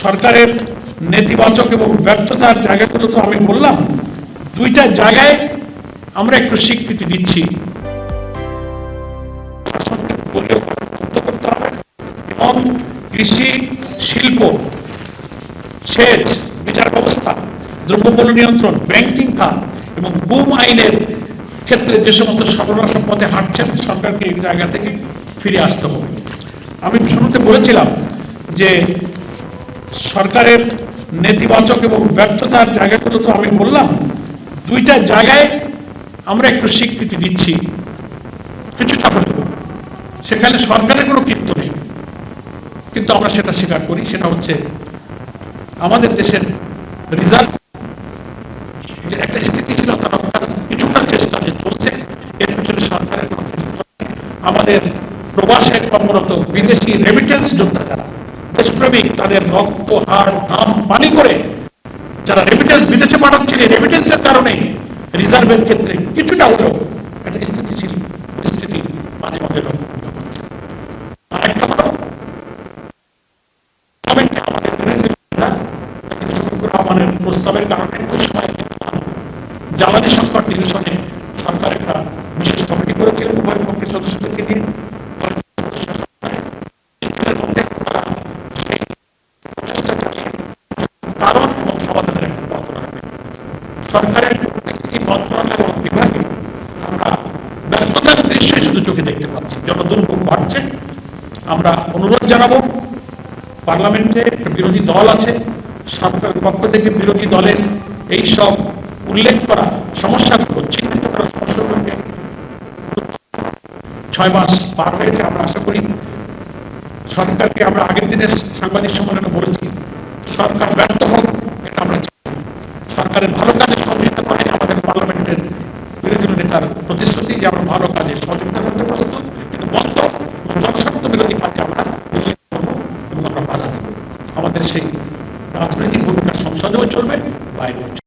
সরকারের নেতিবাচক এবং ব্যর্থতার জায়গাগুলো তো আমি বললাম, দুইটা জায়গায় আমরা একটু স্বীকৃতি দিচ্ছি। শাসনকে বলীয় করতে হবে এবং কৃষি, শিল্প, সেচ, বিচার ব্যবস্থা, দ্রব্যমূল্য নিয়ন্ত্রণ, ব্যাংকিং খাত এবং গুম আইনের ক্ষেত্রে যে সমস্ত সর্বনাশ পথে হাঁটছেন, সরকারকে এই জায়গা থেকে ফিরে আসতে হবে। আমি শুরুতে বলেছিলাম যে সরকারের নেতিবাচক এবং ব্যর্থতার জায়গাগুলো তো আমি বললাম, দুইটা জায়গায় আমরা একটু স্বীকৃতি দিচ্ছি কিছুটা হলেও। সেখানে সরকারের কোনো কৃত্য নেই, কিন্তু আমরা সেটা স্বীকার করি। সেটা হচ্ছে আমাদের দেশের রিজার্ভ যে একটা স্থিতিশীলতা রক্ষার কিছুটা চেষ্টা যে চলছে, এর পিছনে সরকারের আমাদের প্রবাসে কর্মরত বিদেশি রেমিটেন্স যোদ্ধা যারা দেশপ্রেমিক, তাদের রক্ত, হাড়, ঘাম পানি করে যারা রেমিটেন্স বিদেশে পাঠাচ্ছেন, এই রেমিটেন্সের কারণে রিজার্ভের ক্ষেত্রে কিছুটা হলেও একটা স্থিতিশীল পরিস্থিতি মাঝে মাঝে লক্ষ্য করা হচ্ছে। আরেকটা হলো আমাদের রহমানের প্রস্তাবের কারণে ওই সময় জ্বালানি সংকট নিরসনে সরকার একটা বিশেষ কমিটি করেছিল উভয় পক্ষের সদস্যদেরকে নিয়ে। কারণ এবং সমাধানের একটা পথ রাখবে। সরকারের প্রত্যেকটি মন্ত্রণালয় এবং বিভাগে আমরা ব্যর্থতার দৃশ্যই শুধু চোখে দেখতে পাচ্ছি, জনদুর্ভোগ বাড়ছে। আমরা অনুরোধ জানাবো, পার্লামেন্টে একটা বিরোধী দল আছে, সরকারের পক্ষ থেকে বিরোধী দলের এই সব উল্লেখ করা সমস্যাগুলো চিহ্নিত করা সমস্যাগুলোকে 6 মাস পার হয়েছে। আমরা আশা করি সরকারকে, আমরা আগের দিনে সাংবাদিক সম্মেলনে বলেছি, সরকার ব্যর্থ হোক এটা আমরা চাই। সরকারের ভালো কাজে সহযোগিতা করে আমাদের পার্লামেন্টের বিরোধী নেতার প্রতিশ্রুতি যে আমরা ভালো কাজে সহযোগিতা করতে প্রস্তুত, কিন্তু বন্ধ জনস্বার্থ বিরোধী কাজে আমরা বিরোধী করব এবং আমরা বাধা দেব। আমাদের সেই রাজনৈতিক ভূমিকা সংসদেও চলবে, বাইরেও চলবে।